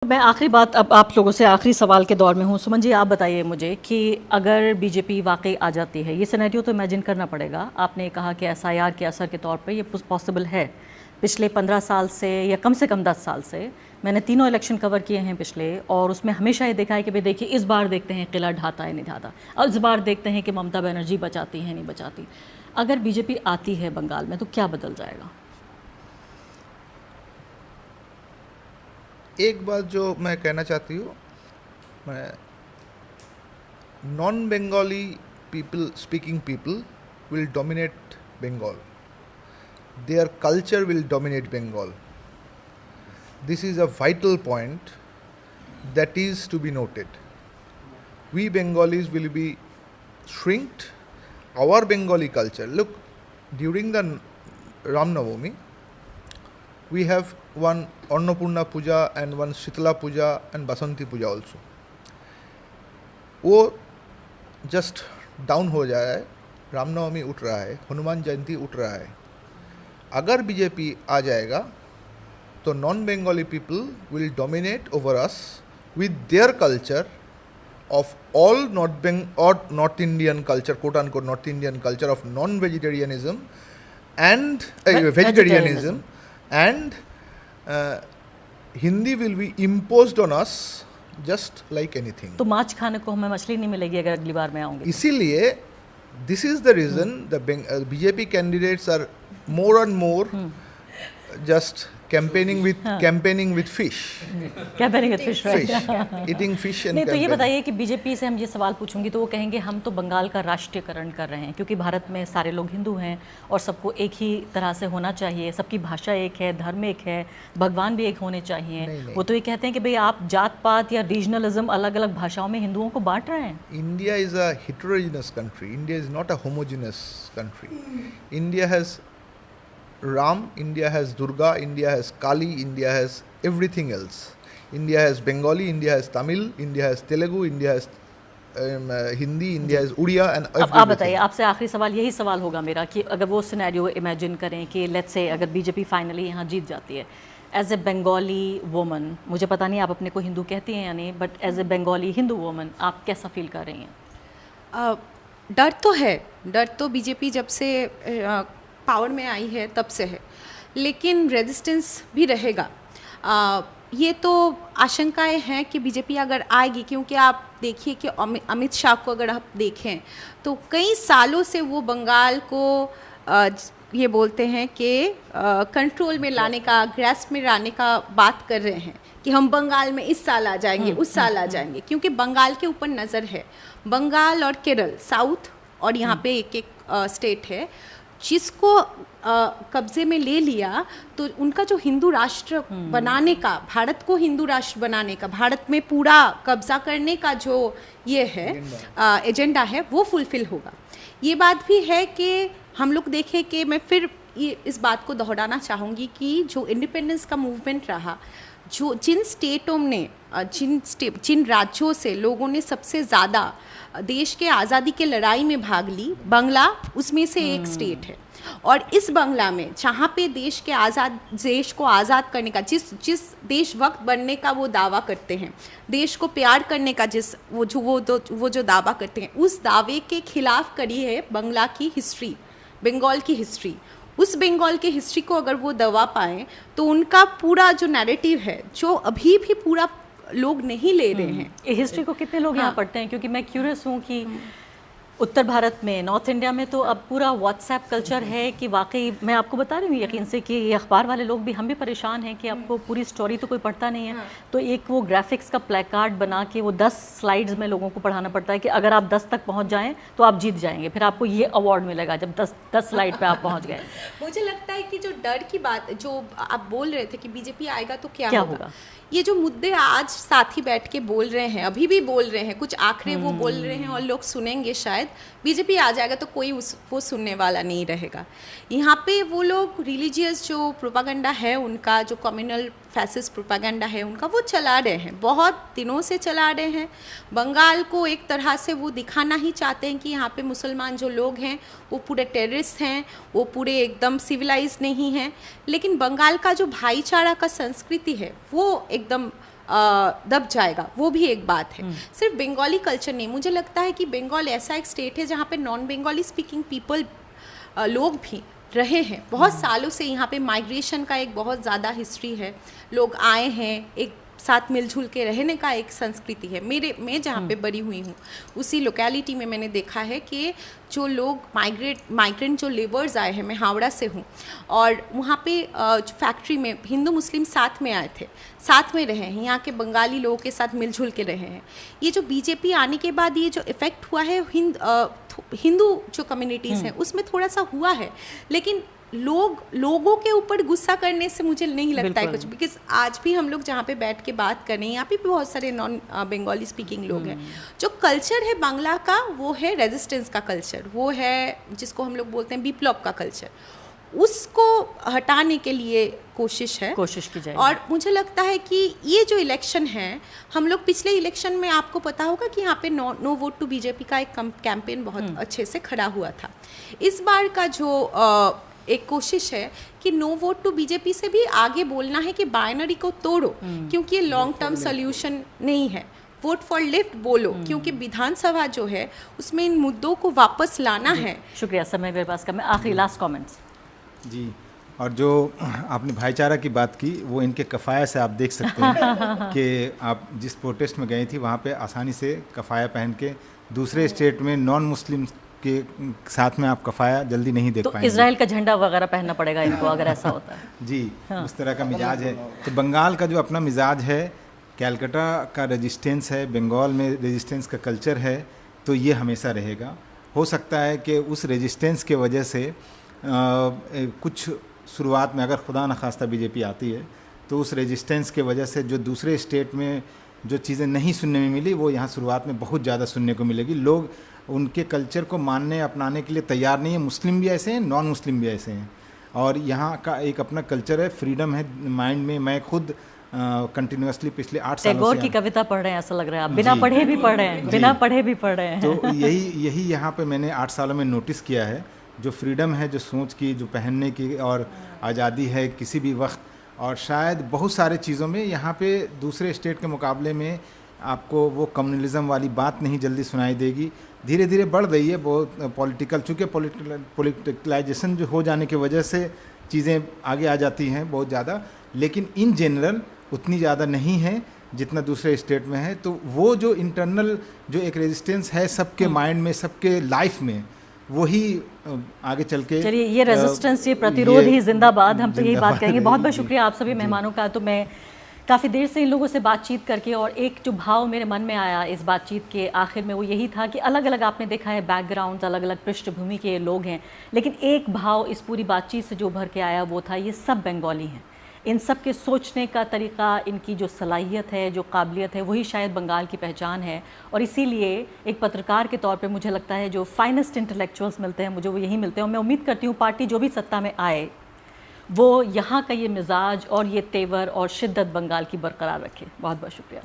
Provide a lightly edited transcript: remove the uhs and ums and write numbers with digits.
मैं आखिरी बात अब आप लोगों से आखिरी सवाल के दौर में हूँ। सुमन जी, आप बताइए मुझे कि अगर बीजेपी वाकई आ जाती है, ये सिनेरियो तो इमेजिन करना पड़ेगा। आपने कहा कि एसआईआर के असर के तौर पे ये पॉसिबल है। पिछले 15 साल से कम 10 साल से मैंने तीनों इलेक्शन कवर किए हैं पिछले, और उसमें हमेशा ये देखा है कि भाई देखिए, इस बार देखते हैं किला ढाता है नहीं ढाता, और इस बार देखते हैं कि ममता बनर्जी बचाती हैं नहीं बचाती। अगर बीजेपी आती है बंगाल में तो क्या बदल जाएगा? एक बात जो मैं कहना चाहती हूँ, मैं non Bengali people speaking people will dominate Bengal. Their culture will dominate Bengal. This is a vital point that is to be noted. We Bengalis will be shrinked. Our Bengali culture. Look, during the Ram Navami, we have one Annapurna Puja and one Shitla Puja and Basanti Puja also. वो just down हो जा रहा है, रामनवमी उठ रहा है, हनुमान जयंती उठ रहा है। अगर बीजेपी आ जाएगा तो non Bengali people will dominate over us with their culture of all north Indian culture, quote unquote north Indian culture of non vegetarianism and vegetarianism and Hindi will be imposed on us just like anything. तो माछ खाने को हमें मछली नहीं मिलेगी अगर अगली बार मैं आऊँगी। इसीलिए this is the reason the BJP candidates are more and more just campaigning with fish, campaigning with fish, eating fish and नहीं तो ये बताइए कि बीजेपी से हम ये सवाल पूछूंगी तो वो कहेंगे हम तो बंगाल का राष्ट्रीयकरण कर रहे हैं, क्योंकि भारत में सारे लोग हिंदू हैं और सबको एक ही तरह से होना चाहिए, सबकी भाषा एक है, धर्म एक है, भगवान भी एक होने चाहिए। नहीं। वो तो ये कहते हैं कि भाई आप जात पात या रीजनलिज्म अलग अलग भाषाओं में हिंदुओं को बांट रहे हैं। India is a heterogeneous country. India is not a homogeneous country. India has Ram, India has Durga, India has Kali, India has everything else. India has Bengali, India has Tamil, India has Telugu, India has Hindi, India has Udiya and everything. अब आप बताइए, आपसे आखिरी सवाल यही सवाल होगा मेरा कि अगर वो सिनेरियो इमेजिन करें कि लेट्स से अगर बीजेपी फाइनली यहाँ जीत जाती है, एज ए बंगाली वुमन, मुझे पता नहीं आप अपने को हिंदू कहती हैं या नहीं, but as a Bengali Hindu woman आप कैसा फील कर रही हैं? डर तो है, डर तो बीजेपी जब से पावर में आई है तब से है, लेकिन रेजिस्टेंस भी रहेगा। ये तो आशंकाएं हैं कि बीजेपी अगर आएगी, क्योंकि आप देखिए कि अमित शाह को अगर आप देखें तो कई सालों से वो बंगाल को ये बोलते हैं कि कंट्रोल में लाने का, ग्रास्प में लाने का बात कर रहे हैं कि हम बंगाल में इस साल आ जाएंगे, उस साल आ जाएंगे, क्योंकि बंगाल के ऊपर नज़र है। बंगाल और केरल साउथ और यहाँ पे एक स्टेट है जिसको कब्जे में ले लिया, तो उनका जो हिंदू राष्ट्र बनाने का, भारत को हिंदू राष्ट्र बनाने का, भारत में पूरा कब्जा करने का जो ये है एजेंडा है, वो फुलफिल होगा। ये बात भी है कि हम लोग देखें कि मैं फिर इस बात को दोहराना चाहूँगी कि जो इंडिपेंडेंस का मूवमेंट रहा, जो जिन स्टेटों ने जिन राज्यों से लोगों ने सबसे ज़्यादा देश के आज़ादी के लड़ाई में भाग ली, बांग्ला उसमें से एक स्टेट है। और इस बांग्ला में जहाँ पे देश को आज़ाद करने का जिस देशभक्त बनने का वो दावा करते हैं, देश को प्यार करने का वो जो दावा करते हैं, उस दावे के खिलाफ करी है बंगला की हिस्ट्री, बंगाल की हिस्ट्री। उस बंगाल के हिस्ट्री को अगर वो दबा पाएँ तो उनका पूरा जो नैरेटिव है, जो अभी भी पूरा लोग नहीं ले रहे हैं। हिस्ट्री को कितने लोग यहाँ पढ़ते हैं? क्योंकि मैं क्यूरियस हूँ कि उत्तर भारत में, नॉर्थ इंडिया में तो अब पूरा व्हाट्सएप कल्चर है कि वाकई मैं आपको बता रही हूँ यकीन से कि ये अखबार वाले लोग भी, हम भी परेशान हैं कि आपको पूरी स्टोरी तो कोई पढ़ता नहीं है। तो एक वो ग्राफिक्स का प्लेकार्ड बना के वो 10 स्लाइड्स में लोगों को पढ़ाना पड़ता है कि अगर आप 10 तक पहुँच जाएँ तो आप जीत जाएंगे, फिर आपको ये अवार्ड मिलेगा जब 10 स्लाइड पर आप पहुँच गए। मुझे लगता है कि जो डर की बात जो आप बोल रहे थे कि बीजेपी आएगा तो क्या होगा, ये जो मुद्दे आज साथी बैठ के बोल रहे हैं, अभी भी बोल रहे हैं, कुछ आखिरी वो बोल रहे हैं और लोग सुनेंगे शायद। बीजेपी आ जाएगा तो कोई वो सुनने वाला नहीं रहेगा। यहाँ पे वो लोग रिलीजियस जो प्रोपागेंडा है उनका, जो कम्युनल फैसिस्ट प्रोपागेंडा है उनका, वो चला रहे हैं, बहुत दिनों से चला रहे हैं। बंगाल को एक तरह से वो दिखाना ही चाहते हैं कि यहाँ पे मुसलमान जो लोग हैं वो पूरे टेररिस्ट हैं, वो पूरे एकदम सिविलाइज नहीं हैं। लेकिन बंगाल का जो भाईचारा का संस्कृति है वो एकदम दब जाएगा, वो भी एक बात है। सिर्फ बंगाली कल्चर नहीं, मुझे लगता है कि बंगाल ऐसा एक स्टेट है जहाँ पे नॉन बंगाली स्पीकिंग पीपल लोग भी रहे हैं बहुत सालों से। यहाँ पे माइग्रेशन का एक बहुत ज़्यादा हिस्ट्री है, लोग आए हैं, एक साथ मिलजुल के रहने का एक संस्कृति है। मैं जहाँ पे बड़ी हुई हूँ उसी लोकेलिटी में मैंने देखा है कि जो लोग माइग्रेंट जो लेबर्स आए हैं, मैं हावड़ा से हूँ, और वहाँ पे फैक्ट्री में हिंदू मुस्लिम साथ में आए थे, साथ में रहे हैं, यहाँ के बंगाली लोगों के साथ मिलजुल के रहे हैं। ये जो बीजेपी आने के बाद ये जो इफ़ेक्ट हुआ है हिंदू जो कम्युनिटीज़ हैं उसमें थोड़ा सा हुआ है, लेकिन लोगों के ऊपर गुस्सा करने से मुझे नहीं लगता है कुछ, बिकॉज आज भी हम लोग जहाँ पे बैठ के बात कर रहे हैं यहाँ पे भी बहुत सारे नॉन बंगाली स्पीकिंग लोग हैं। जो कल्चर है बांग्ला का वो है रेजिस्टेंस का कल्चर, वो है जिसको हम लोग बोलते हैं विप्लव का कल्चर, उसको हटाने के लिए कोशिश की जाए। और मुझे लगता है कि ये जो इलेक्शन है, हम लोग पिछले इलेक्शन में आपको पता होगा कि यहाँ पे नो वोट टू बीजेपी का एक कैंपेन बहुत अच्छे से खड़ा हुआ था। इस बार का जो एक कोशिश है कि नो वोट टू बीजेपी से भी आगे बोलना है कि बाइनरी को तोड़ो, क्योंकि ये लॉन्ग टर्म सोल्यूशन नहीं है। वोट फॉर लेफ्ट बोलो, क्योंकि विधानसभा जो है उसमें इन मुद्दों को वापस लाना है। शुक्रिया, समय मेरे पास कम है। आखिरी लास्ट कमेंट्स जी। और जो आपने भाईचारा की बात की, वो इनके कफ़ाया से आप देख सकते हैं कि आप जिस प्रोटेस्ट में गई थी वहाँ पे आसानी से कफ़ाया पहन के दूसरे स्टेट में नॉन मुस्लिम के साथ में आप कफ़ाया जल्दी नहीं देख पाएंगे। इजराइल का झंडा वगैरह पहनना पड़ेगा इनको अगर ऐसा होता है। जी, उस तरह का मिजाज है। तो बंगाल का जो अपना मिजाज है, कैलकाटा का रेजिस्टेंस है, बंगाल में रेजिस्टेंस का कल्चर है, तो ये हमेशा रहेगा। हो सकता है कि उस रेजिस्टेंस के वजह से कुछ शुरुआत में, अगर खुदा न खास्ता बीजेपी आती है, तो उस रेजिस्टेंस के वजह से जो दूसरे स्टेट में जो चीज़ें नहीं सुनने में मिली, वो यहाँ शुरुआत में बहुत ज़्यादा सुनने को मिलेगी। लोग उनके कल्चर को मानने अपनाने के लिए तैयार नहीं है। मुस्लिम भी ऐसे हैं, नॉन मुस्लिम भी ऐसे हैं, और यहाँ का एक अपना कल्चर है, फ्रीडम है माइंड में। मैं खुद कंटिन्यूसली पिछले 8 सालों से टैगोर की कविता पढ़ रहे हैं, ऐसा लग रहा है आप बिना पढ़े भी पढ़ रहे हैं, बिना पढ़े भी पढ़ रहे हैं। तो यही यहाँ पे मैंने 8 सालों में नोटिस किया है, जो फ्रीडम है, जो सोच की, जो पहनने की और आज़ादी है किसी भी वक्त, और शायद बहुत सारे चीज़ों में यहाँ पे दूसरे स्टेट के मुकाबले में आपको वो कम्युनलिज्म वाली बात नहीं जल्दी सुनाई देगी। धीरे धीरे बढ़ रही है बहुत पॉलिटिकल, चूँकि पॉलिटिकलाइजेशन जो हो जाने की वजह से चीज़ें आगे आ जाती हैं बहुत ज़्यादा, लेकिन इन जनरल उतनी ज़्यादा नहीं है जितना दूसरे स्टेट में है। तो वो जो इंटरनल जो एक रेजिस्टेंस है सबके माइंड में, सबके लाइफ में, वही आगे चल के, चलिए ये रेजिस्टेंस, ये प्रतिरोध ही जिंदाबाद, हम तो यही बात करेंगे। बहुत बहुत शुक्रिया आप सभी मेहमानों का। तो मैं काफ़ी देर से इन लोगों से बातचीत करके, और एक जो भाव मेरे मन में आया इस बातचीत के आखिर में, वो यही था कि अलग अलग आपने देखा है बैकग्राउंड्स, अलग अलग पृष्ठभूमि के लोग हैं, लेकिन एक भाव इस पूरी बातचीत से जो उभर के आया वो था, ये सब बंगाली हैं। इन सब के सोचने का तरीका, इनकी जो सलाहियत है, जो काबिलियत है, वही शायद बंगाल की पहचान है। और इसीलिए एक पत्रकार के तौर पे मुझे लगता है जो फाइनेस्ट इंटेलेक्चुअल्स मिलते हैं मुझे, वो यही मिलते हैं। और मैं उम्मीद करती हूँ पार्टी जो भी सत्ता में आए वो यहाँ का ये मिजाज और ये तेवर और शिद्दत बंगाल की बरकरार रखे। बहुत बहुत शुक्रिया।